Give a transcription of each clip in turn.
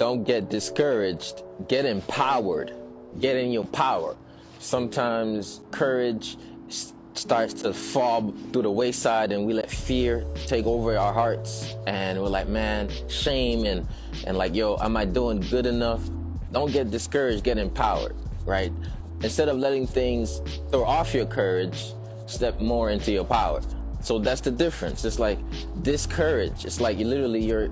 Don't get discouraged. Get empowered. Get in your power. Sometimes courage starts to fall through the wayside and we let fear take over our hearts. And we're like, man, shame and like, yo, am I doing good enough? Don't get discouraged. Get empowered, right? Instead of letting things throw off your courage, step more into your power. So that's the difference. It's like discourage. It's like you're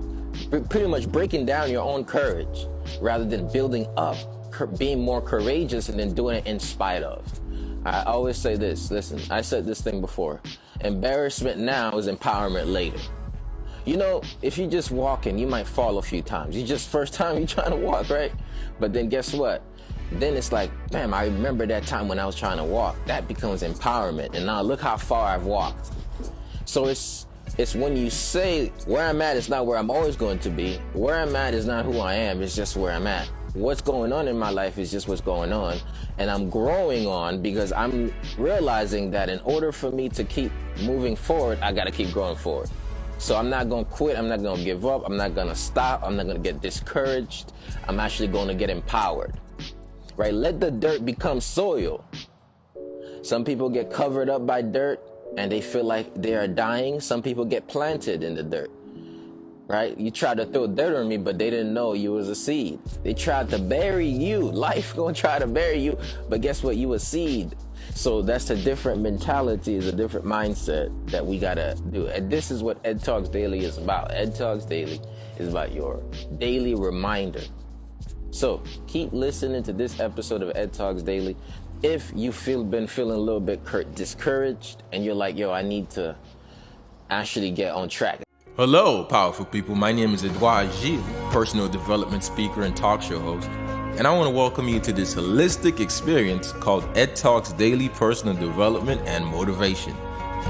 pretty much breaking down your own courage rather than building up, being more courageous and then doing it in spite of. I always say this, listen, I said this thing before. Embarrassment now is empowerment later. You know, if you just walking, you might fall a few times. First time you're trying to walk, right? But then guess what? Then it's like, man, I remember that time when I was trying to walk. That becomes empowerment. And now look how far I've walked. So it's when you say where I'm at is not where I'm always going to be. Where I'm at is not who I am. It's just where I'm at. What's going on in my life is just what's going on. And I'm growing on because I'm realizing that in order for me to keep moving forward, I got to keep going forward. So I'm not going to quit. I'm not going to give up. I'm not going to stop. I'm not going to get discouraged. I'm actually going to get empowered. Right? Let the dirt become soil. Some people get covered up by dirt and they feel like they are dying. Some people get planted in the dirt. Right? You tried to throw dirt on me, but they didn't know you was a seed. They tried to bury you. Life gonna try to bury you, but guess what? You a seed. So that's a different mentality, is a different mindset that we gotta do. And this is what Ed Talks Daily is about. Ed Talks Daily is about your daily reminder. So keep listening to this episode of Ed Talks Daily. If you been feeling a little bit discouraged and you're like, yo, I need to actually get on track. Hello, powerful people. My name is Edouard Gilles, personal development speaker and talk show host. And I want to welcome you to this holistic experience called Ed Talks Daily Personal Development and Motivation.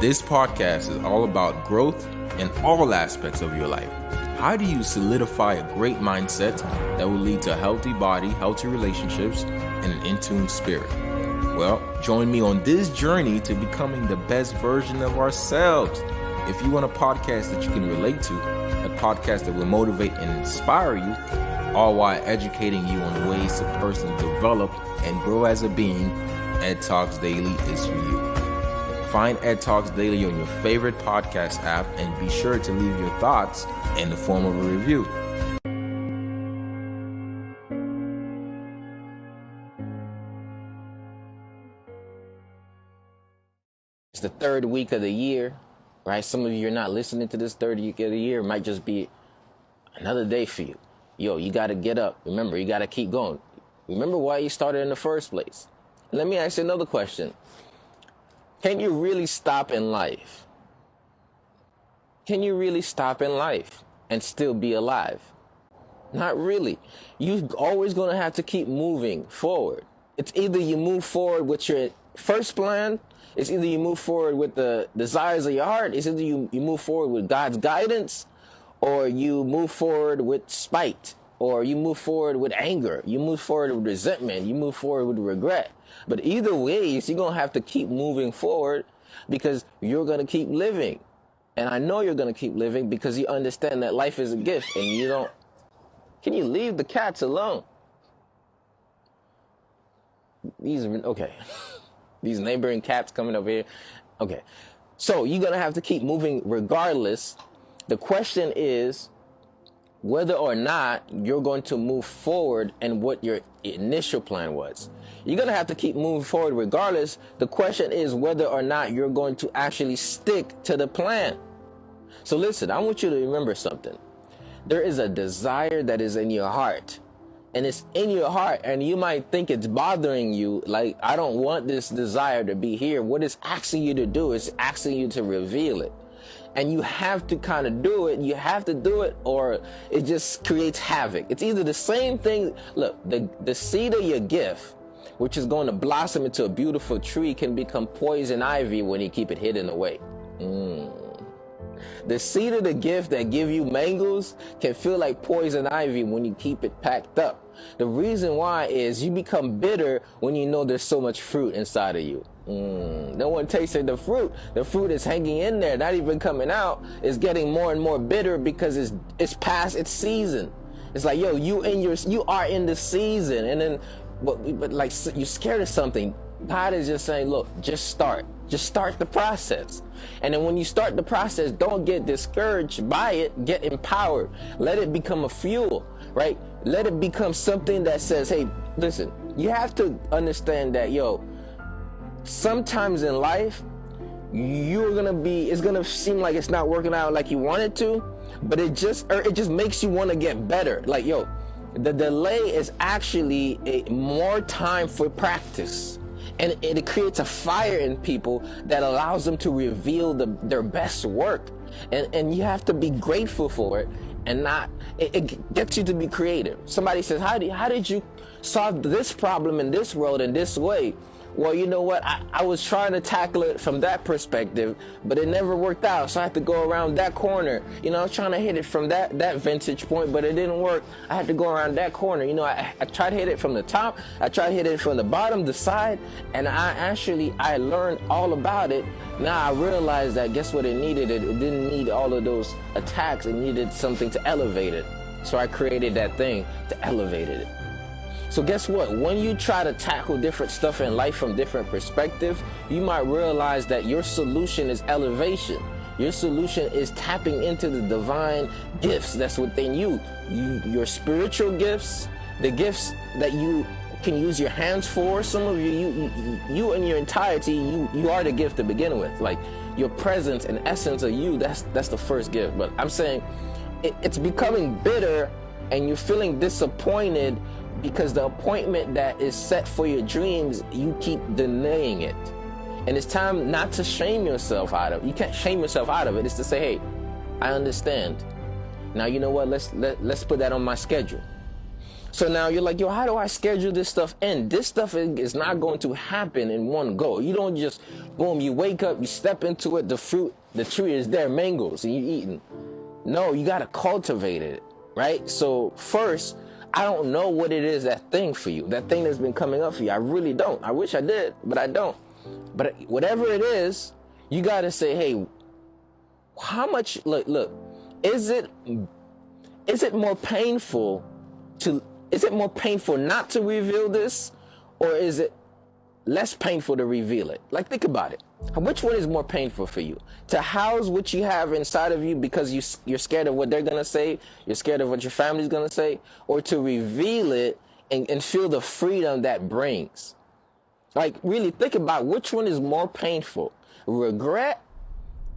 This podcast is all about growth in all aspects of your life. How do you solidify a great mindset that will lead to a healthy body, healthy relationships, and an in-tune spirit? Well, join me on this journey to becoming the best version of ourselves. If you want a podcast that you can relate to, a podcast that will motivate and inspire you, all while educating you on ways to personally develop and grow as a being, Ed Talks Daily is for you. Find Ed Talks Daily on your favorite podcast app and be sure to leave your thoughts in the form of a review. It's the third week of the year. Right? Some of you are not listening to this third week of the year. It might just be another day for you. Yo, you got to get up. Remember, you got to keep going. Remember why you started in the first place. Let me ask you another question. Can you really stop in life? Can you really stop in life and still be alive? Not really. You're always going to have to keep moving forward. It's either you move forward with your first plan. It's either you move forward with the desires of your heart. It's either you move forward with God's guidance, or you move forward with spite, or you move forward with anger. You move forward with resentment. You move forward with regret. But either ways, you're going to have to keep moving forward because you're going to keep living. And I know you're going to keep living because you understand that life is a gift and you don't. Can you leave the cats alone? Okay. These neighboring cats coming over here. Okay. So you're going to have to keep moving regardless. The question is whether or not you're going to move forward and what your initial plan was. You're going to have to keep moving forward regardless. The question is whether or not you're going to actually stick to the plan. So listen, I want you to remember something. There is a desire that is in your heart. And it's in your heart, and you might think it's bothering you, like, I don't want this desire to be here. What it's asking you to do is asking you to reveal it. And you have to kind of do it. You have to do it, or it just creates havoc. It's either the same thing. Look, the seed of your gift, which is going to blossom into a beautiful tree, can become poison ivy when you keep it hidden away. The seed of the gift that give you mangoes can feel like poison ivy when you keep it packed up. The reason why is you become bitter when you know there's so much fruit inside of you. No one tasted the fruit. The fruit is hanging in there, not even coming out. It's getting more and more bitter because it's past its season. It's like, yo, you are in the season, and then, but like you're scared of something. God is just saying, look, just start the process. And then when you start the process, don't get discouraged by it, get empowered. Let it become a fuel, right? Let it become something that says, hey, listen, you have to understand that, yo, sometimes in life, it's gonna seem like it's not working out like you want it to, but it just makes you want to get better. Like, yo, the delay is actually more time for practice. And it creates a fire in people that allows them to reveal their best work. And you have to be grateful for it, and it gets you to be creative. Somebody says, how did you solve this problem in this world in this way? Well, you know what? I was trying to tackle it from that perspective, but it never worked out. So I had to go around that corner. You know, I was trying to hit it from that vantage point, but it didn't work. I had to go around that corner. You know, I tried to hit it from the top. I tried to hit it from the bottom, the side, and I learned all about it. Now I realized that, guess what it needed? It didn't need all of those attacks. It needed something to elevate it. So I created that thing to elevate it. So guess what? When you try to tackle different stuff in life from different perspectives, you might realize that your solution is elevation. Your solution is tapping into the divine gifts that's within you. Your spiritual gifts, the gifts that you can use your hands for. Some of you in your entirety, you are the gift to begin with. Like your presence and essence of you, that's the first gift. But I'm saying it's becoming bitter, and you're feeling disappointed because the appointment that is set for your dreams, you keep denying it. And it's time not to shame yourself out of it. You can't shame yourself out of it. It's to say, hey, I understand. Now, you know what? Let's put that on my schedule. So now you're like, yo, how do I schedule this stuff in? This stuff is not going to happen in one go. You don't just, boom, you wake up, you step into it, the tree is there, mangoes, and you're eating. No, you got to cultivate it, right? So first, I don't know what it is, that thing for you, that thing that's been coming up for you. I really don't. I wish I did, but I don't. But whatever it is, you got to say, hey, how much, look, is it more painful not to reveal this, or is it less painful to reveal it? Like, think about it. Which one is more painful for you? To house what you have inside of you because you're scared of what they're going to say, you're scared of what your family's going to say, or to reveal it and feel the freedom that brings? Like, really think about which one is more painful, regret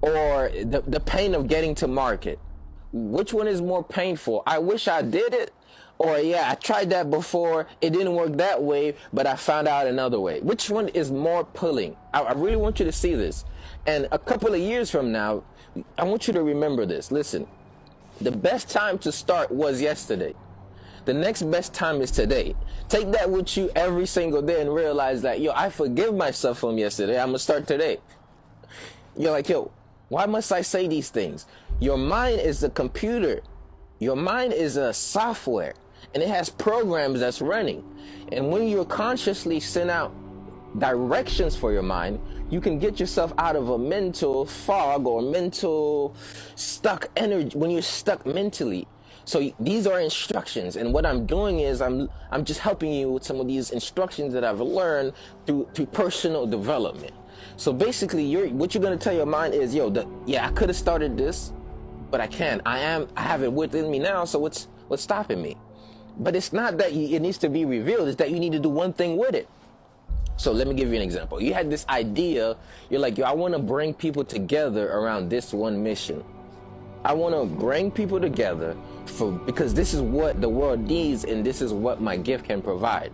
or the pain of getting to market? Which one is more painful? I wish I did it, or yeah, I tried that before, it didn't work that way, but I found out another way. Which one is more pulling? I really want you to see this. And a couple of years from now, I want you to remember this. Listen, the best time to start was yesterday. The next best time is today. Take that with you every single day and realize that, yo, I forgive myself from yesterday. I'm going to start today. You're like, yo, why must I say these things? Your mind is a computer. Your mind is a software, and it has programs that's running. And when you consciously send out directions for your mind, you can get yourself out of a mental fog or mental stuck energy when you're stuck mentally. So these are instructions, and what I'm doing is I'm just helping you with some of these instructions that I've learned through personal development. So basically, what you're going to tell your mind is, yo, I could have started this, but I can't. I have it within me now, so what's stopping me? But it's not that it needs to be revealed, it's that you need to do one thing with it. So let me give you an example. You had this idea, you're like, yo, I want to bring people together around this one mission. I want to bring people together because this is what the world needs, and this is what my gift can provide.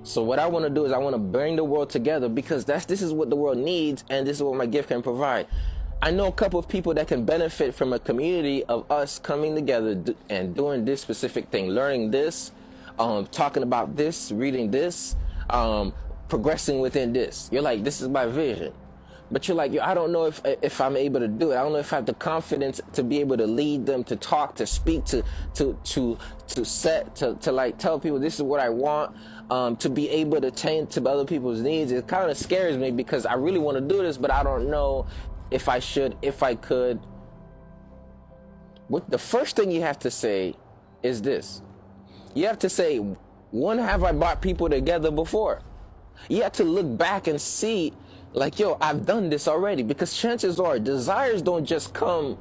So what I want to do is I want to bring the world together because this is what the world needs, and this is what my gift can provide. I know a couple of people that can benefit from a community of us coming together and doing this specific thing, learning this, talking about this, reading this, progressing within this. You're like, this is my vision. But you're like, yo, I don't know if I'm able to do it. I don't know if I have the confidence to be able to lead them, to talk, to speak, to like tell people this is what I want, to be able to tend to other people's needs. It kind of scares me because I really want to do this, but I don't know if I should, if I could. What the first thing you have to say is this: You have to say, when have I brought people together before? You have to look back and see, like, yo, I've done this already. Because chances are desires don't just come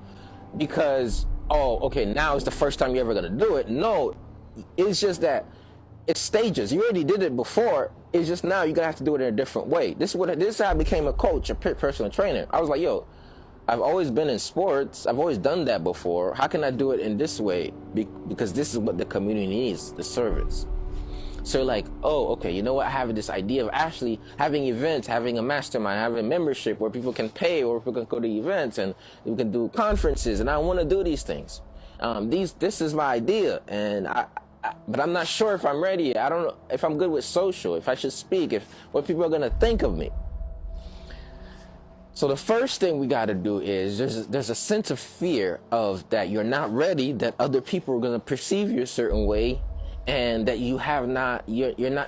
because, oh, okay, now is the first time you're ever going to do it. No, it's just that it's stages. You already did it before. It's just now you're going to have to do it in a different way. This is how I became a coach, a personal trainer. I was like, yo, I've always been in sports. I've always done that before. How can I do it in this way? Because this is what the community needs, the service. So like, oh, okay, you know what? I have this idea of actually having events, having a mastermind, having a membership where people can pay or people can go to events and we can do conferences. And I want to do these things. This is my idea. And but I'm not sure if I'm ready. I don't know if I'm good with social, if I should speak, what people are going to think of me. So the first thing we got to do is there's a sense of fear of that you're not ready, that other people are going to perceive you a certain way, and that you're not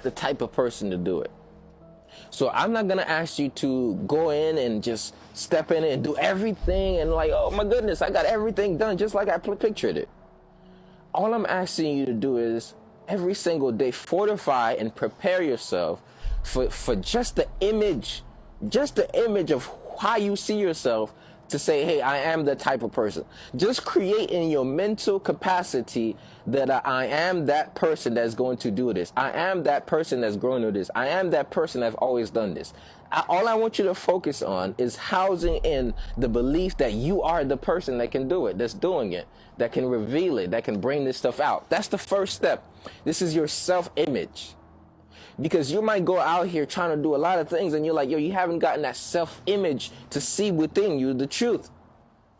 the type of person to do it. So I'm not going to ask you to go in and just step in and do everything and like, oh my goodness, I got everything done just like I pictured it. All I'm asking you to do is every single day fortify and prepare yourself for just the image of how you see yourself, to say, hey, I am the type of person. Just create in your mental capacity that I am that person that's going to do this. I am that person that's going to do this. I am that person that's always done this. All I want you to focus on is housing in the belief that you are the person that can do it, that's doing it, that can reveal it, that can bring this stuff out. That's the first step. This is your self-image. Because you might go out here trying to do a lot of things and you're like, yo, you haven't gotten that self-image to see within you the truth.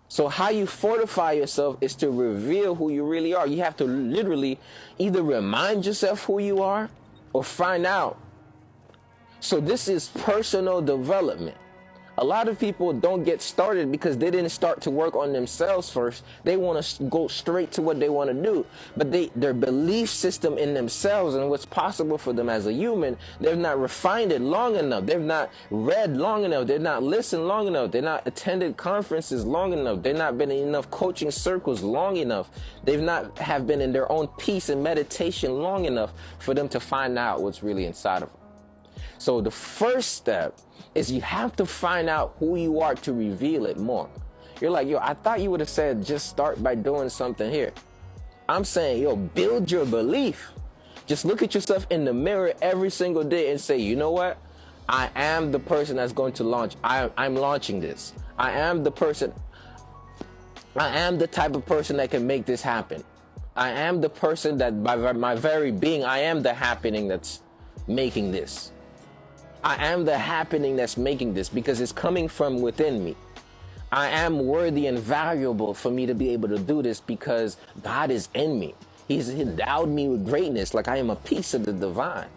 So how you fortify yourself is to reveal who you really are. You have to literally either remind yourself who you are or find out. So this is personal development. A lot of people don't get started because they didn't start to work on themselves first. They want to go straight to what they want to do. But their belief system in themselves and what's possible for them as a human, they've not refined it long enough. They've not read long enough. They've not listened long enough. They've not attended conferences long enough. They've not been in enough coaching circles long enough. They've not have been in their own peace and meditation long enough for them to find out what's really inside of them. So the first step is you have to find out who you are to reveal it more. You're like, yo, I thought you would have said just start by doing something here. I'm saying, yo, build your belief. Just look at yourself in the mirror every single day and say, you know what? I am the person that's going to launch. I'm launching this. I am the person. I am the type of person that can make this happen. I am the person that by my very being, I am the happening that's making this. I am the happening that's making this because it's coming from within me. I am worthy and valuable for me to be able to do this because God is in me. He's endowed me with greatness, like I am a piece of the divine.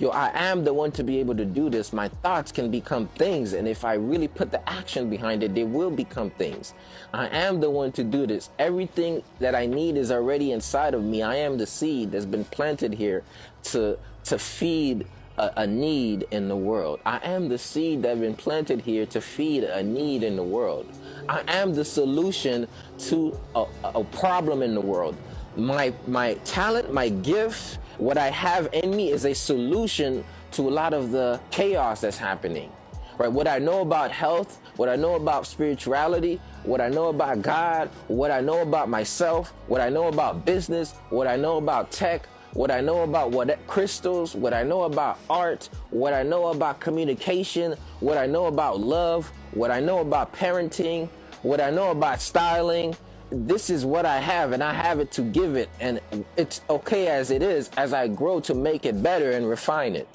Yo, I am the one to be able to do this. My thoughts can become things, and if I really put the action behind it, they will become things. I am the one to do this. Everything that I need is already inside of me. I am the seed that's been planted here to feed a need in the world. I am the seed that's been planted here to feed a need in the world. I am the solution to a problem in the world. My talent, my gift, what I have in me is a solution to a lot of the chaos that's happening. Right? What I know about health, what I know about spirituality, what I know about God, what I know about myself, what I know about business, what I know about tech, what I know about crystals, what I know about art, what I know about communication, what I know about love, what I know about parenting, what I know about styling. This is what I have, and I have it to give it, and it's okay as it is as I grow to make it better and refine it.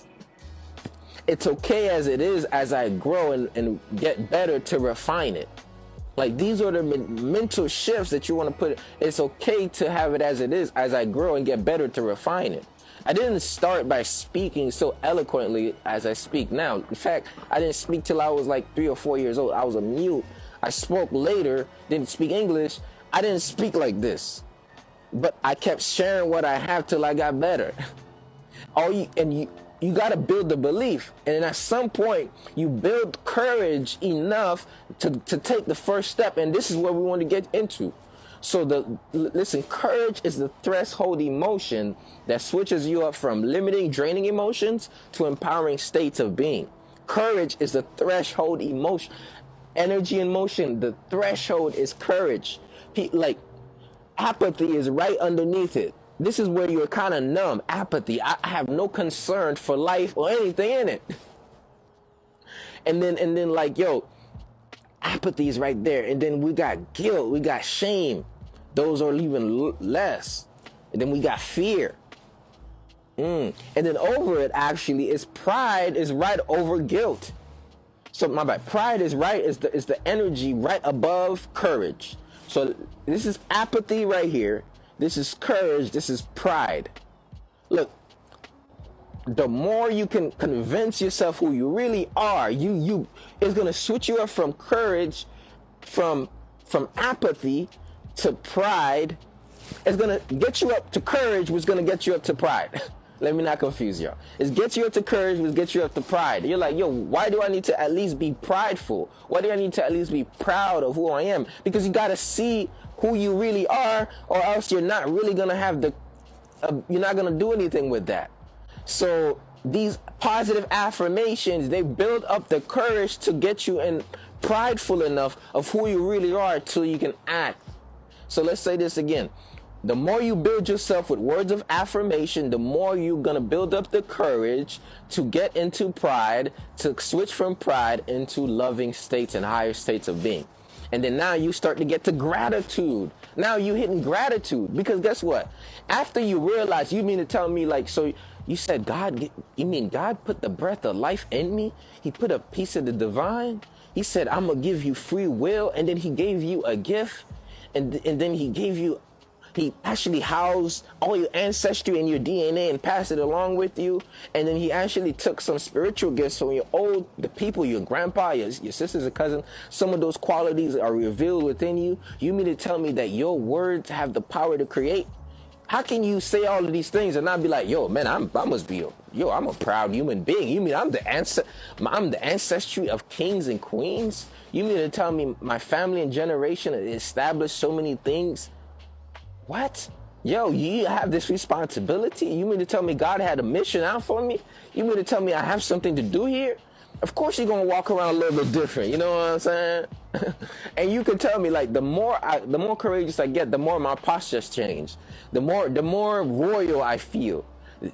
It's okay as it is as I grow and get better to refine it. Like, these are the mental shifts that you want to put. It's okay to have it as it is as I grow and get better to refine it. I didn't start by speaking so eloquently as I speak now. In fact, I didn't speak till I was like 3 or 4 years old. I was a mute. I spoke later, didn't speak English. I didn't speak like this. But I kept sharing what I have till I got better. You got to build the belief. And at some point, you build courage enough to take the first step. And this is where we want to get into. So listen, courage is the threshold emotion that switches you up from limiting, draining emotions to empowering states of being. Courage is the threshold emotion. Energy and motion, the threshold is courage. Like apathy is right underneath it. This is where you're kind of numb. Apathy. I have no concern for life or anything in it. And then like, yo, apathy is right there. And then we got guilt. We got shame. Those are even less. And then we got fear. And then over it actually is pride is right over guilt. So my bad. Pride is right, is the energy right above courage. So this is apathy right here. This is courage. This is pride. Look, the more you can convince yourself who you really are, it's gonna switch you up from courage, from apathy to pride. It's gonna get you up to courage, which is gonna get you up to pride. Let me not confuse y'all. It's get you up to courage, which gets you up to pride. You're like, yo, why do I need to at least be prideful? Why do I need to at least be proud of who I am? Because you gotta see who you really are, or else you're not really gonna have you're not gonna do anything with that. So these positive affirmations, they build up the courage to get you in prideful enough of who you really are till you can act. So let's say this again. The more you build yourself with words of affirmation, the more you're going to build up the courage to get into pride, to switch from pride into loving states and higher states of being. And then now you start to get to gratitude. Now you're hitting gratitude, because guess what? After you realize, you mean to tell me, like, so you said you mean God put the breath of life in me? He put a piece of the divine? He said, I'm going to give you free will. And then he gave you a gift. And then he actually housed all your ancestry and your DNA and passed it along with you. And then he actually took some spiritual gifts from the people, your grandpa, your sisters and cousins. Some of those qualities are revealed within you. You mean to tell me that your words have the power to create? How can you say all of these things and not be like, yo, man, I'm a proud human being. You mean I'm the ancestry of kings and queens? You mean to tell me my family and generation established so many things? What? Yo, you have this responsibility? You mean to tell me God had a mission out for me? You mean to tell me I have something to do here? Of course you're going to walk around a little bit different. You know what I'm saying? And you can tell me, like, the more courageous I get, the more my postures change. The more royal I feel.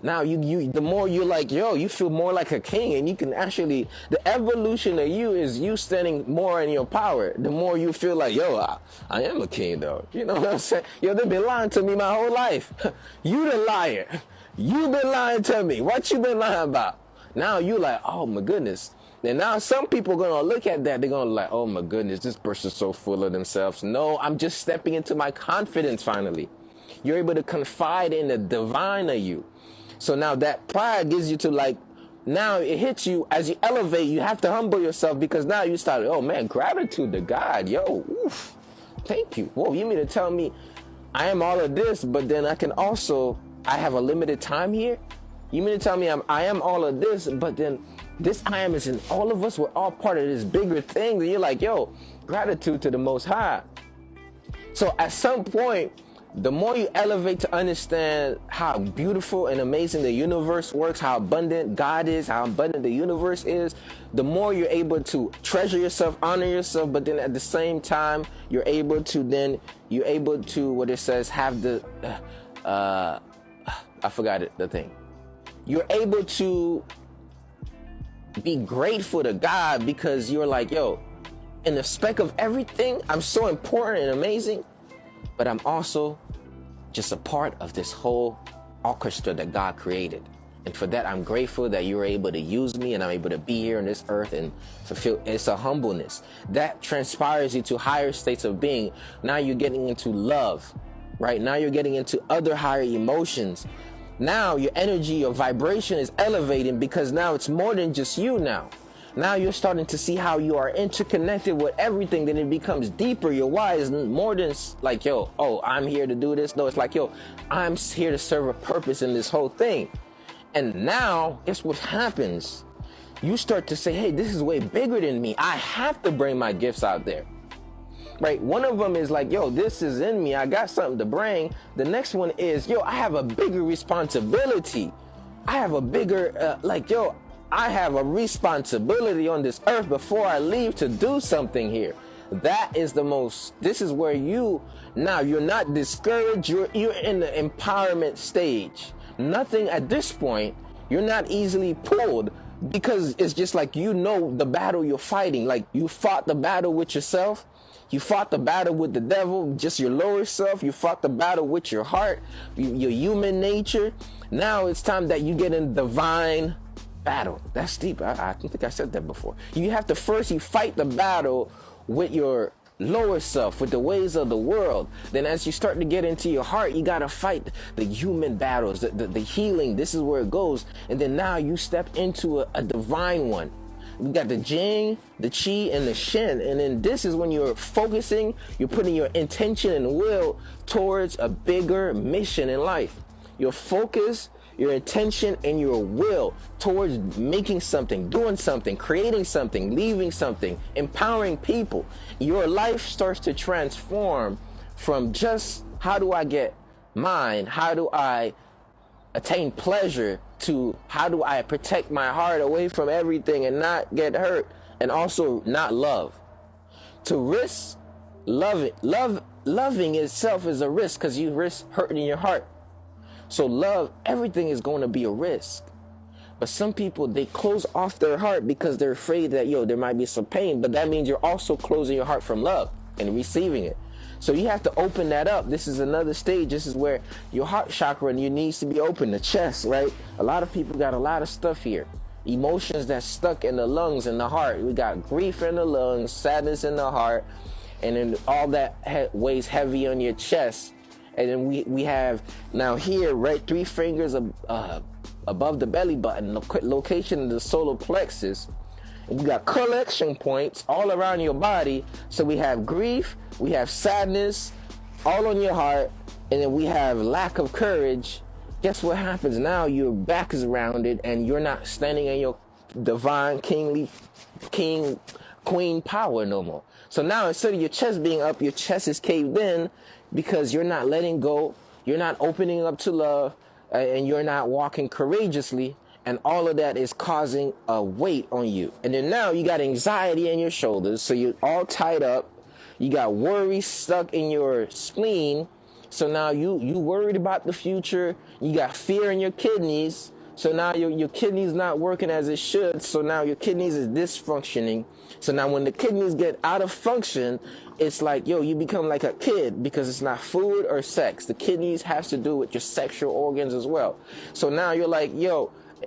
Now the more you're like, yo, you feel more like a king, and you can actually, the evolution of you is you standing more in your power. The more you feel like, yo, I am a king though. You know what I'm saying? Yo, they've been lying to me my whole life. You the liar. You been lying to me. What you been lying about? Now you like, oh my goodness. And now some people are going to look at that. They're going to like, oh my goodness, this person's so full of themselves. No, I'm just stepping into my confidence finally. You're able to confide in the divine of you. So now that pride gives you to, like, now it hits you as you elevate. You have to humble yourself, because now you start, oh man, gratitude to God. Yo, oof, thank you. Whoa, you mean to tell me I am all of this, but then I have a limited time here? You mean to tell me I am all of this, but then this I am is in all of us? We're all part of this bigger thing. And you're like, yo, gratitude to the Most High. So at some point, the more you elevate to understand how beautiful and amazing the universe works, how abundant God is, how abundant the universe is, the more you're able to treasure yourself, honor yourself, but then at the same time, you're able to, what it says, have the, I forgot it, the thing. You're able to be grateful to God, because you're like, yo, in the speck of everything, I'm so important and amazing, but I'm also just a part of this whole orchestra that God created. And for that, I'm grateful that you're able to use me and I'm able to be here on this earth and fulfill. It's a humbleness that transpires you to higher states of being. Now you're getting into love, right? Now you're getting into other higher emotions. Now your energy, your vibration is elevating, because now it's more than just you now. Now you're starting to see how you are interconnected with everything. Then it becomes deeper. Your why is more than like, yo, oh, I'm here to do this. No, it's like, yo, I'm here to serve a purpose in this whole thing. And now, guess what happens? You start to say, hey, this is way bigger than me. I have to bring my gifts out there. right? One of them is like, yo, this is in me. I got something to bring. The next one is, yo, I have a bigger responsibility. I have a bigger, I have a responsibility on this earth before I leave to do something here. This is where you're not discouraged. You're in the empowerment stage. Nothing at this point, you're not easily pulled, because it's just like, the battle you're fighting. Like, you fought the battle with yourself. You fought the battle with the devil, just your lower self. You fought the battle with your heart, your human nature. Now it's time that you get in divine battle. That's deep. I don't think I said that before. You have to you fight the battle with your lower self, with the ways of the world. Then as you start to get into your heart, you got to fight the human battles, the healing. This is where it goes. And then now you step into a divine one. We got the Jing, the Qi, and the Shen. And then this is when you're focusing, you're putting your intention and will towards a bigger mission in life. Your focus, your intention, and your will towards making something, doing something, creating something, leaving something, empowering people. Your life starts to transform from just, how do I get mine? How do I attain pleasure, to how do I protect my heart away from everything and not get hurt, and also not love. To risk loving itself is a risk, because you risk hurting your heart. So everything is going to be a risk. But some people, they close off their heart because they're afraid that, there might be some pain, but that means you're also closing your heart from love and receiving it. So you have to open that up. This is another stage. This is where your heart chakra needs to be open, the chest, right? A lot of people got a lot of stuff here. Emotions that's stuck in the lungs and the heart. We got grief in the lungs, sadness in the heart, and then all that weighs heavy on your chest. And then we have now here, right, 3 fingers above the belly button, location of the solar plexus. And we got collection points all around your body. So we have grief, we have sadness, all on your heart, and then we have lack of courage. Guess what happens now? Your back is rounded, and you're not standing in your divine, queen power no more. So now, instead of your chest being up, your chest is caved in, because you're not letting go, you're not opening up to love, and you're not walking courageously. And all of that is causing a weight on you. And then now you got anxiety in your shoulders, so you're all tied up. You got worry stuck in your spleen. So now you worried about the future. You got fear in your kidneys. So now your kidneys not working as it should. So now your kidneys is dysfunctioning. So now when the kidneys get out of function, it's like, you become like a kid, because it's not food or sex. The kidneys has to do with your sexual organs as well. So now you're like,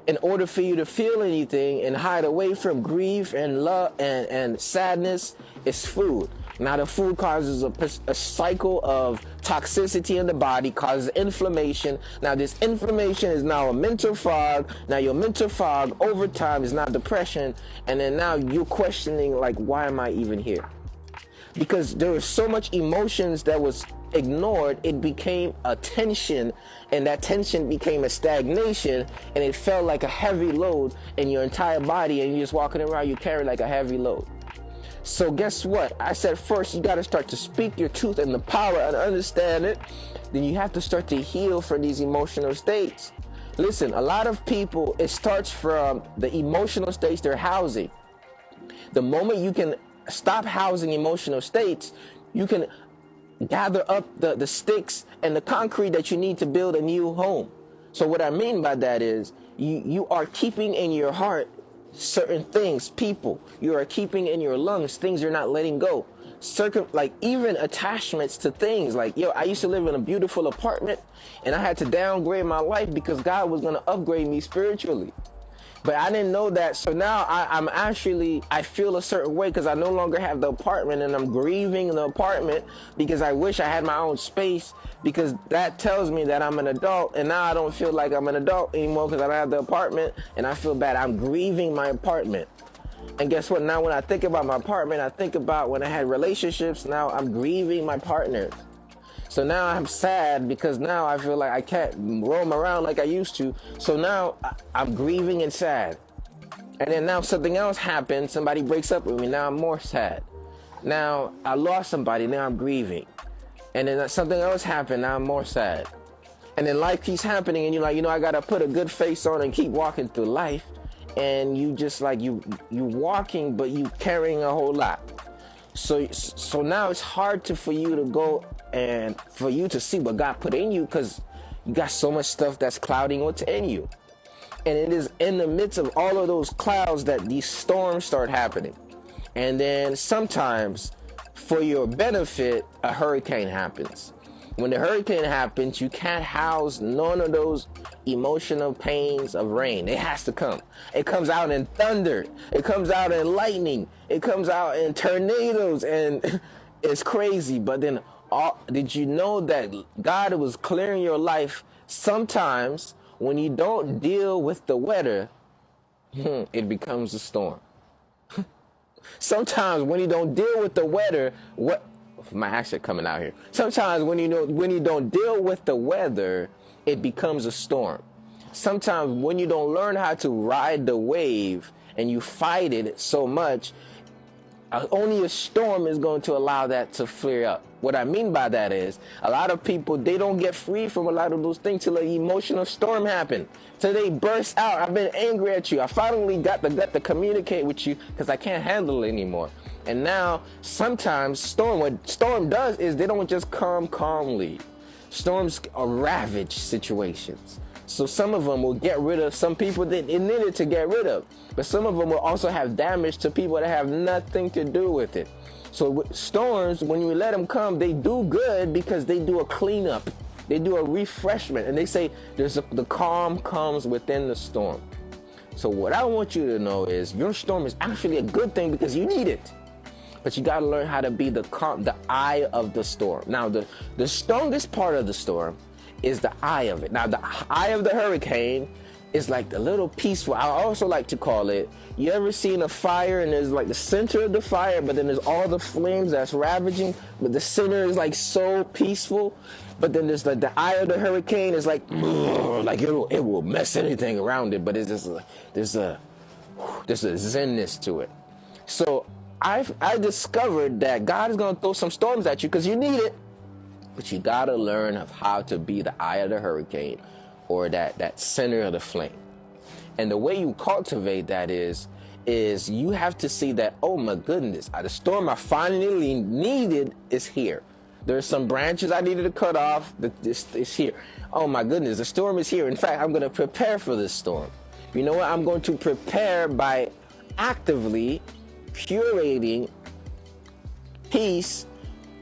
in order for you to feel anything and hide away from grief and love and sadness, it's food. Now the food causes a cycle of toxicity in the body, causes inflammation. Now this inflammation is now a mental fog. Now your mental fog over time is now depression. And then now you're questioning, like, why am I even here? Because there was so much emotions that was ignored, it became a tension, and that tension became a stagnation, and it felt like a heavy load in your entire body, and you're just walking around, you carry like a heavy load. So guess what? I said first, you got to start to speak your truth and the power and understand it. Then you have to start to heal from these emotional states. Listen, a lot of people, it starts from the emotional states they're housing. The moment you can stop housing emotional states, you can gather up the sticks and the concrete that you need to build a new home. So what I mean by that is you are keeping in your heart certain things, people. You are keeping in your lungs things you're not letting go. Like even attachments to things. Like, I used to live in a beautiful apartment, and I had to downgrade my life because God was going to upgrade me spiritually. But I didn't know that. So now I feel a certain way because I no longer have the apartment, and I'm grieving the apartment because I wish I had my own space, because that tells me that I'm an adult, and now I don't feel like I'm an adult anymore because I don't have the apartment, and I feel bad. I'm grieving my apartment. And guess what? Now when I think about my apartment, I think about when I had relationships. Now I'm grieving my partner. So now I'm sad because now I feel like I can't roam around like I used to. So now I'm grieving and sad. And then now something else happens. Somebody breaks up with me. Now I'm more sad. Now I lost somebody, now I'm grieving. And then something else happened, now I'm more sad. And then life keeps happening and you're like, I gotta put a good face on and keep walking through life. And you just like, you walking, but you carrying a whole lot. So now it's hard for you to go and for you to see what God put in you, because you got so much stuff that's clouding what's in you. And it is in the midst of all of those clouds that these storms start happening. And then sometimes, for your benefit, a hurricane happens. When the hurricane happens, you can't house none of those emotional pains of rain. It has to come. It comes out in thunder. It comes out in lightning. It comes out in tornadoes, and it's crazy. But then, did you know that God was clearing your life sometimes when you don't deal with the weather, it becomes a storm. Sometimes when you don't deal with the weather, my accent coming out here. Sometimes when you don't deal with the weather, it becomes a storm. Sometimes when you don't learn how to ride the wave and you fight it so much, only a storm is going to allow that to flare up. What I mean by that is, a lot of people, they don't get free from a lot of those things till an emotional storm happens. Till they burst out. I've been angry at you. I finally got the gut to communicate with you because I can't handle it anymore. And now, sometimes what storm does is they don't just come calmly. Storms are ravage situations. So some of them will get rid of some people that it needed to get rid of. But some of them will also have damage to people that have nothing to do with it. So with storms, when you let them come, they do good because they do a cleanup. They do a refreshment. And they say the calm comes within the storm. So what I want you to know is your storm is actually a good thing because you need it. But you got to learn how to be the eye of the storm. Now, the strongest part of the storm is the eye of it. Now, the eye of the hurricane is like the little peaceful, I also like to call it, you ever seen a fire and there's like the center of the fire, but then there's all the flames that's ravaging, but the center is like so peaceful. But then there's like the eye of the hurricane is like it will mess anything around it, but it's just there's a zenness to it. So I discovered that God is going to throw some storms at you because you need it. But you got to learn of how to be the eye of the hurricane, or that center of the flame. And the way you cultivate that is you have to see that, oh my goodness, the storm I finally needed is here. There's some branches I needed to cut off. This is here. Oh my goodness, the storm is here. In fact, I'm going to prepare for this storm. You know what? I'm going to prepare by actively curating peace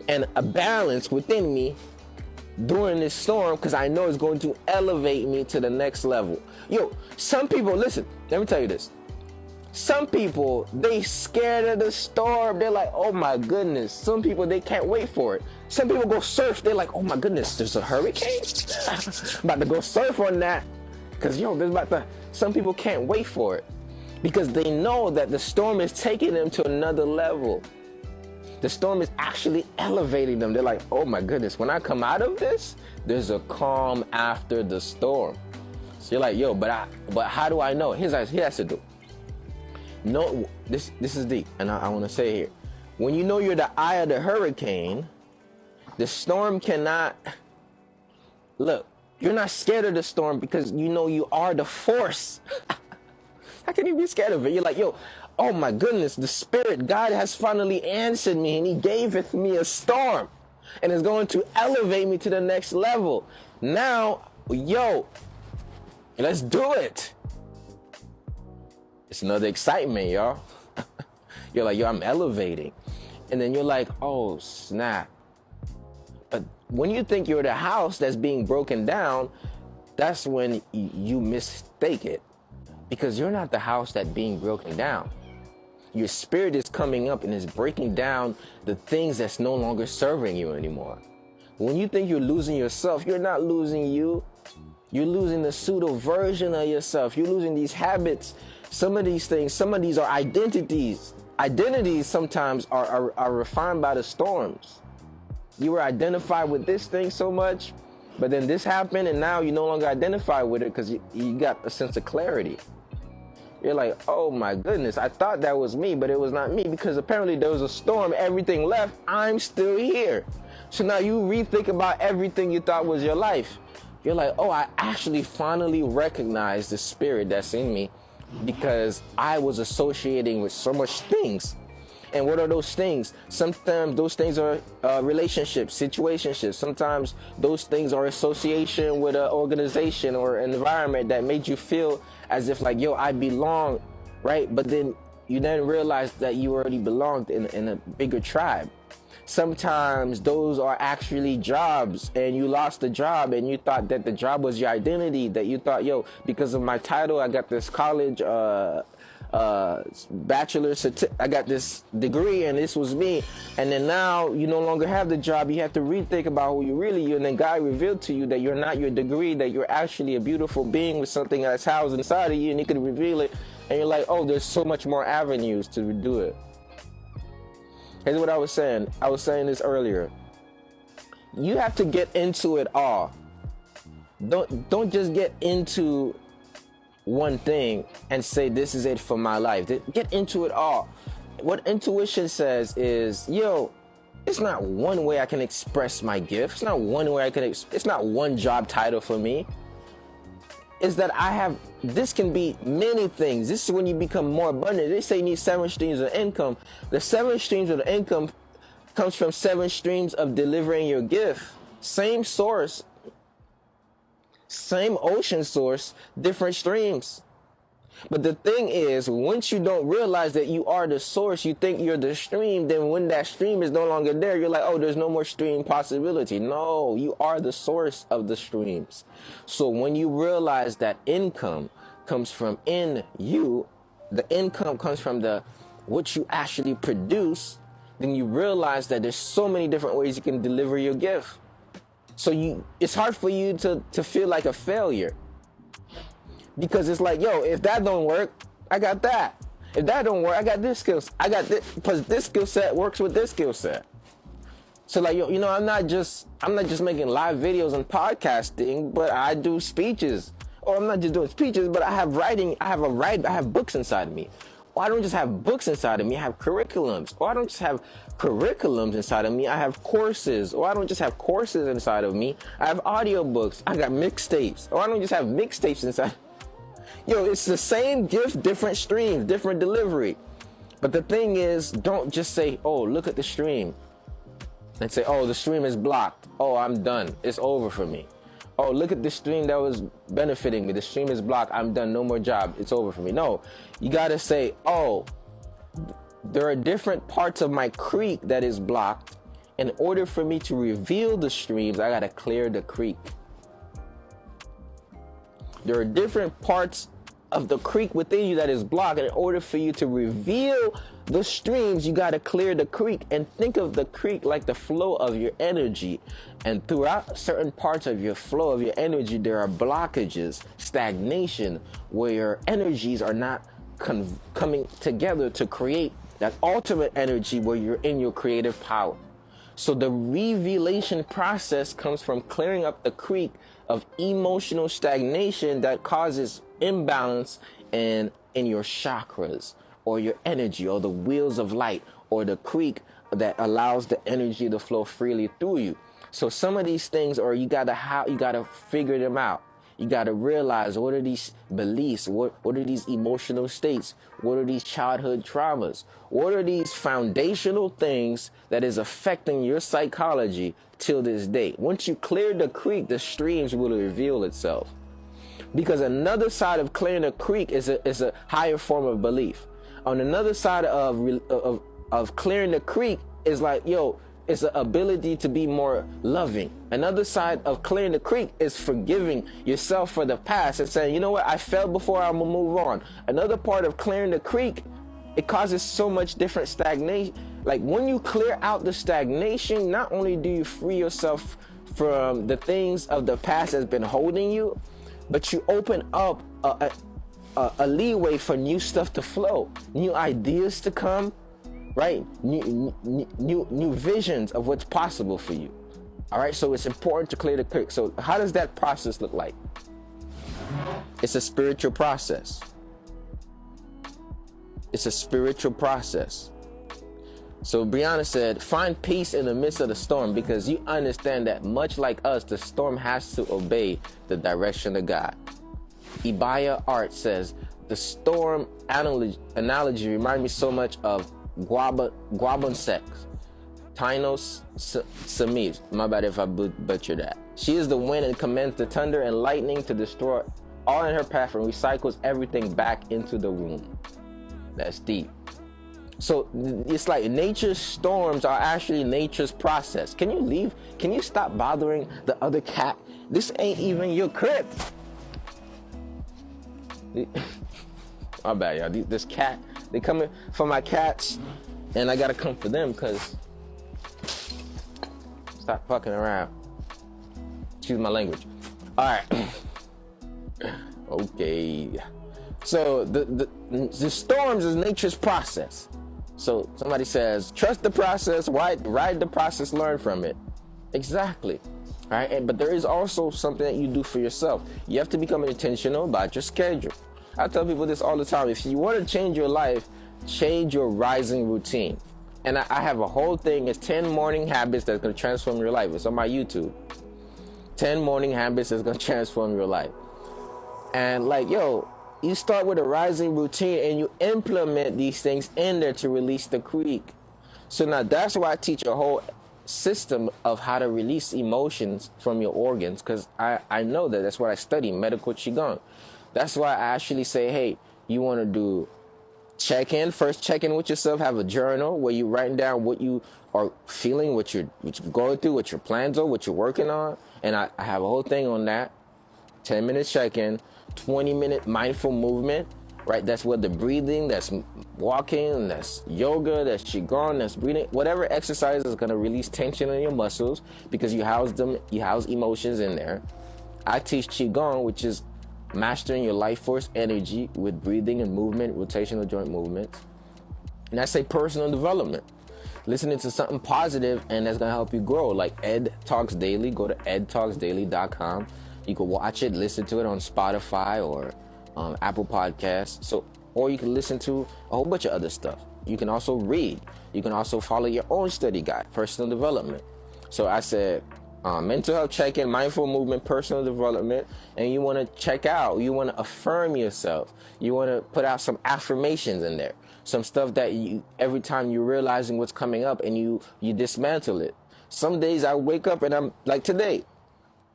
and a balance within me during this storm, because I know it's going to elevate me to the next level. Some people, listen, let me tell you this. Some people, they scared of the storm. They're like, oh my goodness. Some people, they can't wait for it. Some people go surf. They're like, oh my goodness, there's a hurricane? I'm about to go surf on that. Because, some people can't wait for it. Because they know that the storm is taking them to another level. The storm is actually elevating them. They're like, oh my goodness, when I come out of this, there's a calm after the storm. So you're like, but how do I know? He has to do. No, this is deep, and I want to say here. When you know you're the eye of the hurricane, the storm cannot, look, you're not scared of the storm because you know you are the force. How can you be scared of it? You're like, oh my goodness, the Spirit, God has finally answered me and He gaveth me a storm and is going to elevate me to the next level. Now, let's do it. It's another excitement, y'all. You're like, I'm elevating. And then you're like, oh, snap. But when you think you're the house that's being broken down, that's when you mistake it. Because you're not the house that's being broken down. Your spirit is coming up and is breaking down the things that's no longer serving you anymore. When you think you're losing yourself, you're not losing you. You're losing the pseudo version of yourself. You're losing these habits. Some of these things, some of these are identities. Identities sometimes are refined by the storms. You were identified with this thing so much, but then this happened and now you no longer identify with it because you got a sense of clarity. You're like, oh my goodness, I thought that was me, but it was not me, because apparently there was a storm, everything left, I'm still here. So now you rethink about everything you thought was your life. You're like, oh, I actually finally recognize the spirit that's in me, because I was associating with so much things. And what are those things? Sometimes those things are relationships, situationships. Sometimes those things are association with an organization or an environment that made you feel as if like, yo, I belong, right? But then you then realize that you already belonged in a bigger tribe. Sometimes those are actually jobs, and you lost the job and you thought that the job was your identity, that you thought, yo, because of my title, I got this college bachelor's, I got this degree and this was me. And then now you no longer have the job. You have to rethink about who you really are. And then God revealed to you that you're not your degree, that you're actually a beautiful being with something that's housed inside of you, and He could reveal it. And you're like, oh, there's so much more avenues to do it. Here's what I was saying. I was saying this earlier. You have to get into it all. Don't just get into one thing and say, this is it for my life. Get into it all. What intuition says is, yo, it's not one way I can express my gift. It's not one way it's not one job title for me. Is that this can be many things. This is when you become more abundant. They say you need 7 streams of income. The 7 streams of income comes from 7 streams of delivering your gift. Same source, same ocean source, different streams. But the thing is, once you don't realize that you are the source, you think you're the stream, then when that stream is no longer there, you're like, oh, there's no more stream possibility. No, you are the source of the streams. So when you realize that income comes from in you, the income comes from what you actually produce, then you realize that there's so many different ways you can deliver your gift. So it's hard for you to feel like a failure. Because it's like, yo, if that don't work, I got that. If that don't work, I got this skill. I got this, because this skill set works with this skill set. So like, yo, I'm not just making live videos and podcasting, but I do speeches. Or I'm not just doing speeches, but I have writing. I have books inside of me. Or I don't just have books inside of me. I have curriculums. Or I don't just have curriculums inside of me. I have courses. Or I don't just have courses inside of me. I have audiobooks. I got mixtapes. Or I don't just have mixtapes inside. Yo, it's the same gift, different streams, different delivery. But the thing is, don't just say, oh, look at the stream. And say, oh, the stream is blocked. Oh, I'm done. It's over for me. Oh, look at the stream that was benefiting me. The stream is blocked. I'm done. No more job. It's over for me. No, you got to say, oh, there are different parts of my creek that is blocked. In order for me to reveal the streams, I got to clear the creek. There are different parts of the creek within you that is blocked. And in order for you to reveal the streams, you got to clear the creek. And think of the creek like the flow of your energy. And throughout certain parts of your flow of your energy, there are blockages, stagnation, where your energies are not coming together to create that ultimate energy where you're in your creative power. So the revelation process comes from clearing up the creek of emotional stagnation that causes imbalance in your chakras or your energy or the wheels of light or the creek that allows the energy to flow freely through you. So some of these things you gotta figure them out. You gotta realize, what are these beliefs? What are these emotional states? What are these childhood traumas? What are these foundational things that is affecting your psychology till this day? Once you clear the creek, the streams will reveal itself. Because another side of clearing the creek is a higher form of belief. On another side of clearing the creek is like, yo, it's the ability to be more loving. Another side of clearing the creek is forgiving yourself for the past and saying, you know what, I fell before, I'm gonna move on. Another part of clearing the creek, it causes so much different stagnation. Like when you clear out the stagnation, not only do you free yourself from the things of the past that's been holding you, but you open up a leeway for new stuff to flow, new ideas to come, right? New visions of what's possible for you. All right, so it's important to clear the creek. So how does that process look like? It's a spiritual process. It's a spiritual process. So Brianna said, find peace in the midst of the storm, because you understand that much like us, the storm has to obey the direction of God. Ibaya Art says, the storm analogy reminds me so much of Guabon sex. Tainos Samit, my bad if I butcher that. She is the wind and commands the thunder and lightning to destroy all in her path and recycles everything back into the womb. That's deep. So it's like nature's storms are actually nature's process. Can you leave? Can you stop bothering the other cat? This ain't even your crib. My bad, y'all. This cat, they coming for my cats, and I gotta come for them because stop fucking around. Excuse my language. All right. Okay. So the storms is nature's process. So somebody says, trust the process, ride the process, learn from it. Exactly. All right. But there is also something that you do for yourself. You have to become intentional about your schedule. I tell people this all the time. If you want to change your life, change your rising routine. And I have a whole thing. It's 10 morning habits that's going to transform your life. It's on my YouTube. 10 morning habits that's going to transform your life. And like, yo, you start with a rising routine and you implement these things in there to release the creek. So now that's why I teach a whole system of how to release emotions from your organs, because I know that's what I study, medical Qigong. That's why I actually say, hey, you want to do first check in with yourself, have a journal where you're writing down what you are feeling, what you're going through, what your plans are, what you're working on. And I have a whole thing on that. 10-minute check-in, 20-minute mindful movement, right? That's what the breathing, that's walking, that's yoga, that's Qigong, that's breathing. Whatever exercise is going to release tension in your muscles because you house emotions in there. I teach Qigong, which is mastering your life force energy with breathing and movement, rotational joint movements. And that's a personal development. Listening to something positive, and that's going to help you grow, like Ed Talks Daily. Go to edtalksdaily.com. You can watch it, listen to it on Spotify or Apple Podcasts. Or you can listen to a whole bunch of other stuff. You can also read. You can also follow your own study guide, personal development. So I said, mental health check-in, mindful movement, personal development, and you want to check out, you want to affirm yourself. You want to put out some affirmations in there, some stuff that you, every time you're realizing what's coming up and you dismantle it. Some days I wake up and I'm like today,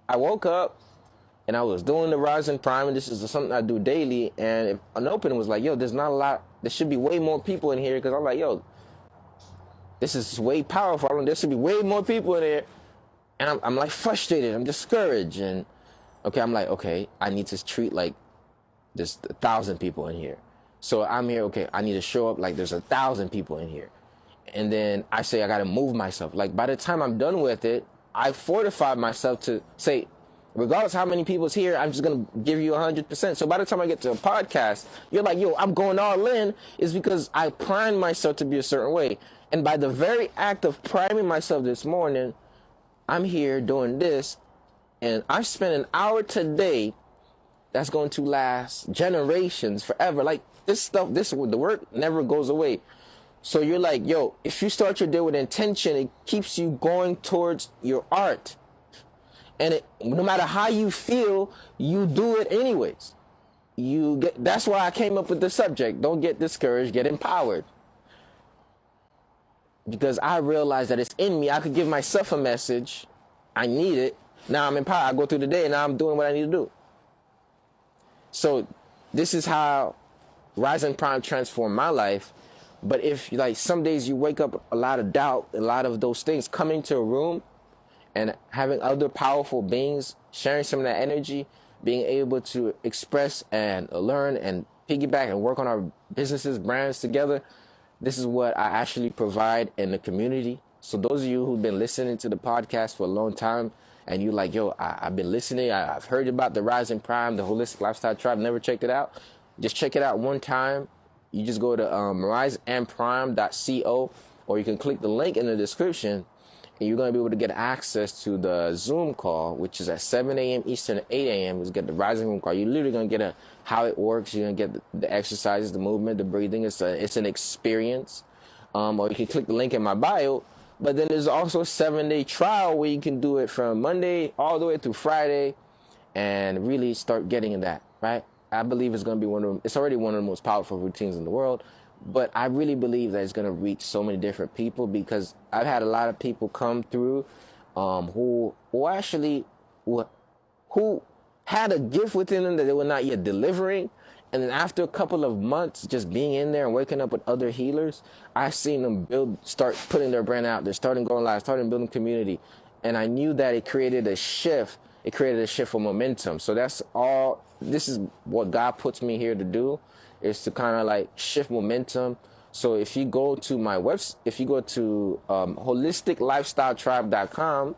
I woke up and I was doing the Rising Prime, and this is something I do daily, and an opening was like, yo, there's not a lot, there should be way more people in here, because I'm like, yo, this is way powerful, there should be way more people in here. And I'm like frustrated, I'm discouraged, and I'm like, okay, I need to treat like there's 1,000 people in here. So I'm here, okay, I need to show up like there's 1,000 people in here. And then I say I gotta move myself. Like by the time I'm done with it, I fortified myself to say, regardless how many people's here, I'm just gonna give you 100%. So by the time I get to a podcast, you're like, yo, I'm going all in, is because I primed myself to be a certain way. And by the very act of priming myself this morning, I'm here doing this, and I spent an hour today that's going to last generations, forever. Like this stuff, the work never goes away. So you're like, yo, if you start your day with intention, it keeps you going towards your art. And no matter how you feel, you do it anyways. That's why I came up with the subject. Don't get discouraged, get empowered. Because I realized that it's in me. I could give myself a message. I need it. Now I'm empowered. I go through the day and now I'm doing what I need to do. So this is how Rising Prime transformed my life. But if like some days you wake up a lot of doubt, a lot of those things, coming to a room and having other powerful beings sharing some of that energy, being able to express and learn and piggyback and work on our businesses, brands together. This is what I actually provide in the community. So those of you who've been listening to the podcast for a long time and you like, yo, I've been listening. I've heard about the Rising Prime, the Holistic Lifestyle Tribe, never checked it out. Just check it out one time. You just go to riseandprime.co, or you can click the link in the description And you're going to be able to get access to the Zoom call, which is at 7 a.m. Eastern, 8 a.m. is get the Rising Room call. You're literally going to get how it works. You're going to get the exercises, the movement, the breathing. It's an experience. Or you can click the link in my bio. But then there's also a 7-day trial where you can do it from Monday all the way through Friday and really start getting in that, right? I believe it's going to be it's already one of the most powerful routines in the world. But I really believe that it's going to reach so many different people, because I've had a lot of people come through who had a gift within them that they were not yet delivering. And then after a couple of months just being in there and waking up with other healers, I've seen them start putting their brand out. They're starting going live, starting building community. And I knew that it created a shift. It created a shift for momentum. So this is what God puts me here to do, is to kind of like shift momentum. So if you go to my website, if you go to holisticlifestyletribe.com,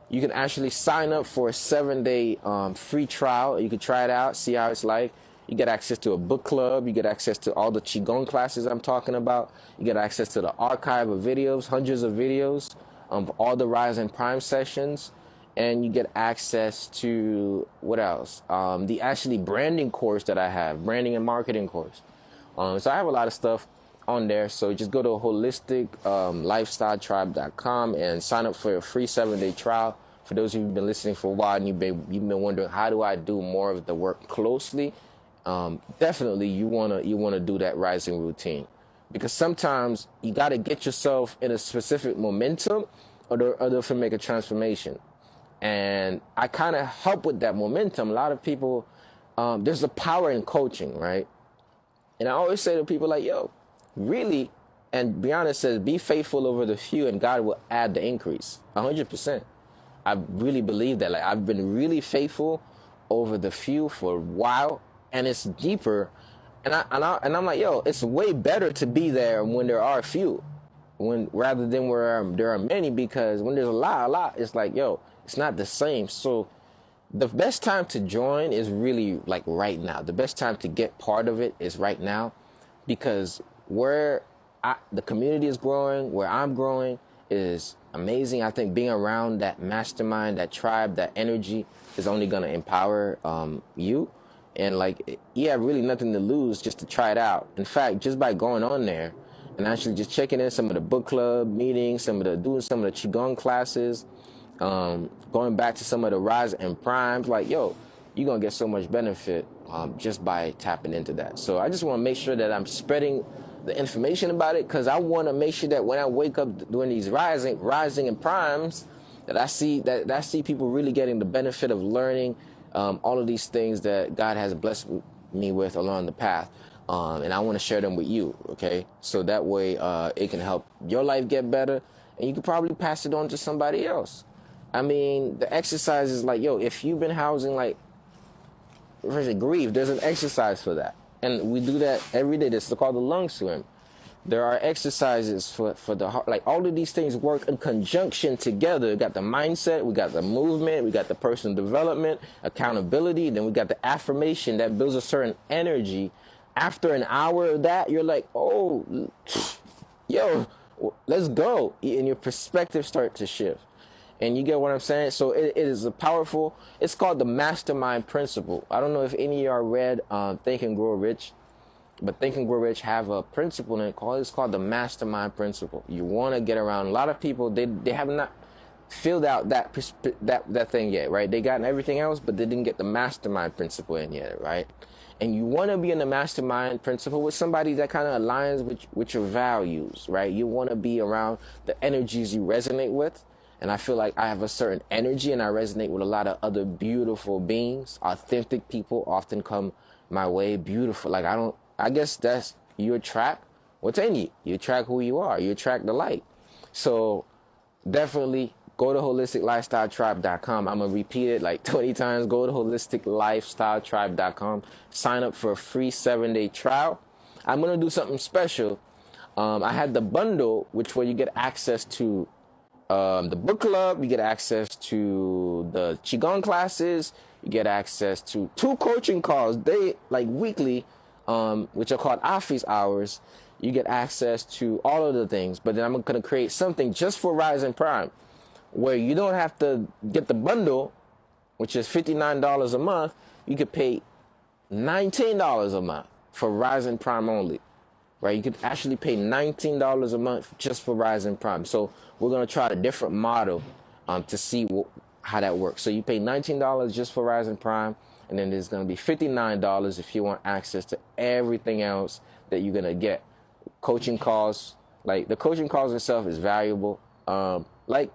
you can actually sign up for a 7-day free trial. You can try it out, see how it's like. You get access to a book club. You get access to all the Qigong classes I'm talking about. You get access to the archive of videos, hundreds of videos, all the Rise and Prime sessions. And you get access to, what else? The actually branding course that I have, branding and marketing course. So I have a lot of stuff on there. So just go to holisticlifestyletribe.com and sign up for a free 7-day trial. For those of you who've been listening for a while and you've been wondering, how do I do more of the work closely? Definitely you wanna do that rising routine, because sometimes you got to get yourself in a specific momentum or to make a transformation. And I kind of help with that momentum. A lot of people, there's a power in coaching, right? And I always say to people like, yo, really, and Brianna says, be faithful over the few and God will add the increase. 100%. I really believe that. Like, I've been really faithful over the few for a while, and it's deeper. And I'm like, yo, it's way better to be there when there are a few, rather than where there are many, because when there's a lot, it's like, yo, it's not the same. So the best time to join is really like right now. The best time to get part of it is right now, because where the community is growing, where I'm growing is amazing. I think being around that mastermind, that tribe, that energy is only going to empower you. And like, you have really nothing to lose just to try it out. In fact, just by going on there and actually just checking in some of the book club meetings, doing some of the Qigong classes, going back to some of the Rise and Primes, like, yo, you're going to get so much benefit just by tapping into that. So I just want to make sure that I'm spreading the information about it, because I want to make sure that when I wake up during these rising and primes, that I see people really getting the benefit of learning all of these things that God has blessed me with along the path. And I want to share them with you, okay? So that way it can help your life get better, and you can probably pass it on to somebody else. I mean, the exercise is like, yo, if you've been housing, like, for example, grief, there's an exercise for that. And we do that every day. This is called the lung swim. There are exercises for the heart. Like, all of these things work in conjunction together. We got the mindset, we got the movement, we got the personal development, accountability, then we got the affirmation that builds a certain energy. After an hour of that, you're like, oh, yo, let's go. And your perspective starts to shift. And you get what I'm saying? So it is it's called the mastermind principle. I don't know if any of y'all read Think and Grow Rich, but Think and Grow Rich have a principle in it it's called the mastermind principle. You want to get around a lot of people. They have not filled out that thing yet, right? They gotten everything else, but they didn't get the mastermind principle in yet, right? And you want to be in the mastermind principle with somebody that kind of aligns with your values, right? You want to be around the energies you resonate with. And I feel like I have a certain energy, and I resonate with a lot of other beautiful beings. Authentic people often come my way. Beautiful. Like, I guess that's, you attract what's in you. You attract who you are. You attract the light. So definitely go to holisticlifestyletribe.com. I'm going to repeat it like 20 times. Go to holisticlifestyletribe.com. Sign up for a free 7-day trial. I'm going to do something special. I had the bundle, where you get access to the book club, you get access to the Qigong classes, you get access to 2 coaching calls, weekly, which are called office hours. You get access to all of the things, but then I'm going to create something just for Rise and Prime. where you don't have to get the bundle, which is $59 a month. You could pay $19 a month for Rising Prime only, right? You could actually pay $19 a month just for Rising Prime. So we're going to try a different model to see how that works. So you pay $19 just for Rising Prime, and then there's going to be $59 if you want access to everything else that you're going to get. Coaching calls, like the coaching calls itself is valuable. Like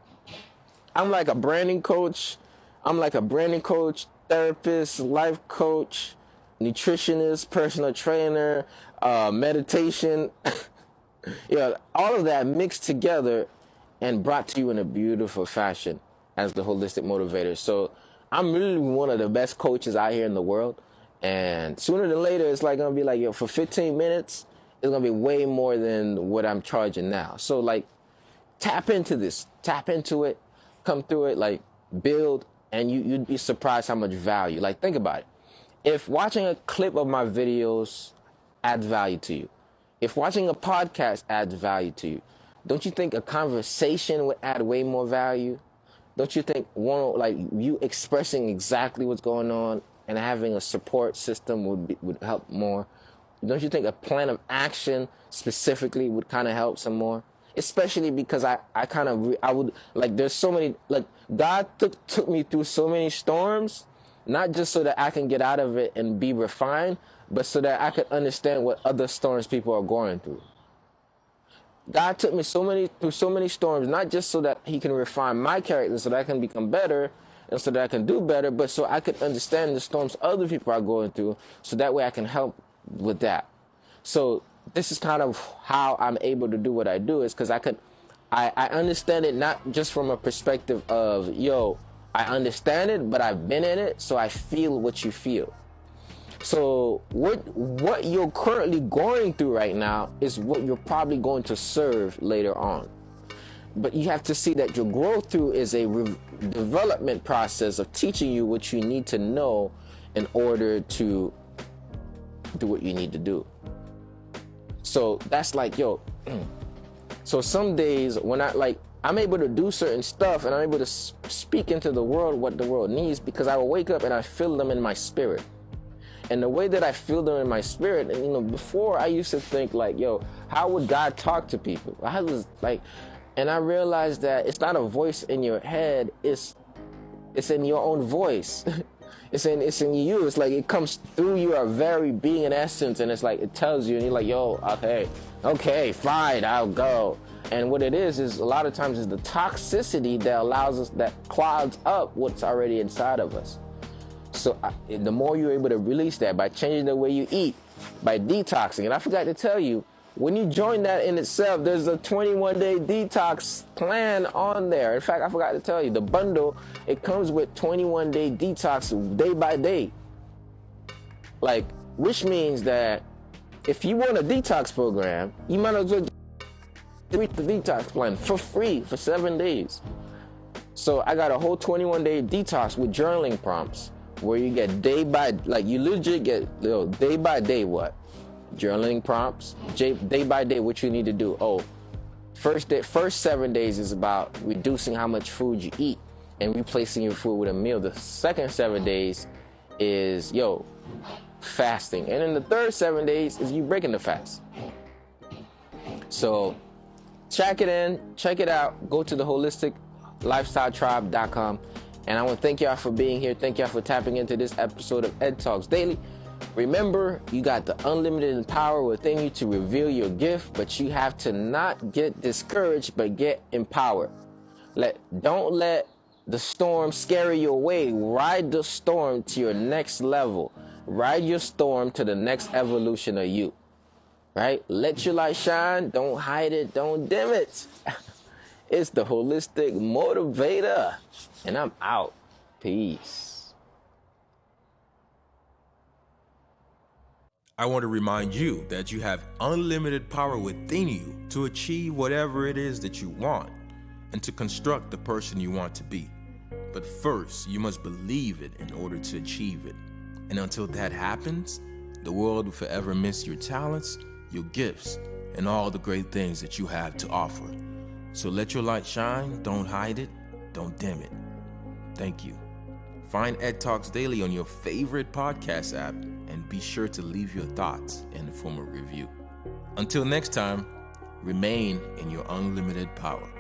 I'm like a branding coach. I'm like a branding coach, therapist, life coach, nutritionist, personal trainer, meditation. All of that mixed together and brought to you in a beautiful fashion as the holistic motivator. So I'm really one of the best coaches out here in the world. And sooner than later, it's like going to be like, for 15 minutes, it's going to be way more than what I'm charging now. So like, tap into this, tap into it, come through it, like build, and you'd be surprised how much value. Like, think about it. If watching a clip of my videos adds value to you, if watching a podcast adds value to you, don't you think a conversation would add way more value? Don't you think you expressing exactly what's going on and having a support system would help more? Don't you think a plan of action specifically would kind of help some more? Especially because I would, like, there's so many, like, God took me through so many storms, not just so that I can get out of it and be refined, but so that I could understand what other storms people are going through. God took me through so many storms, not just so that he can refine my character so that I can become better and so that I can do better, but so I could understand the storms other people are going through, so that way I can help with that. So this is kind of how I'm able to do what I do, is because I understand it not just from a perspective of, I understand it, but I've been in it, so I feel what you feel. So what you're currently going through right now is what you're probably going to serve later on. But you have to see that your growth through is a development process of teaching you what you need to know in order to do what you need to do. So that's like, so some days when I'm able to do certain stuff and I'm able to speak into the world what the world needs, because I will wake up and I feel them in my spirit. And the way that I feel them in my spirit, and before I used to think like, how would God talk to people? And I realized that it's not a voice in your head, it's in your own voice. It's in you. It's like it comes through your very being in essence, and it's like it tells you, and you're like, okay, fine, I'll go. And what it is a lot of times is the toxicity that clouds up what's already inside of us. So the more you're able to release that by changing the way you eat, by detoxing. And I forgot to tell you, when you join that in itself, there's a 21-day detox plan on there. In fact, I forgot to tell you, the bundle, it comes with 21-day detox day by day. Which means that if you want a detox program, you might as well read the detox plan for free for 7 days. So I got a whole 21-day detox with journaling prompts, where you get you legit get day by day journaling prompts, day by day what you need to do. First 7 days is about reducing how much food you eat and replacing your food with a meal. The second 7 days is fasting, and then the third 7 days is you breaking the fast. So check it out. Go to the holistiklifestyletribe.com. And I want to thank y'all for being here. Thank y'all for tapping into this episode of Ed Talks Daily. Remember, you got the unlimited power within you to reveal your gift, but you have to not get discouraged, but get empowered. Don't let the storm scare you away. Ride the storm to your next level. Ride your storm to the next evolution of you. Right? Let your light shine. Don't hide it. Don't dim it. It's the Holistic Motivator. And I'm out. Peace. I want to remind you that you have unlimited power within you to achieve whatever it is that you want and to construct the person you want to be. But first, you must believe it in order to achieve it. And until that happens, the world will forever miss your talents, your gifts, and all the great things that you have to offer. So let your light shine. Don't hide it. don't dim it. Thank you. Find Ed Talks Daily on your favorite podcast app and be sure to leave your thoughts in the form of review. Until next time, remain in your unlimited power.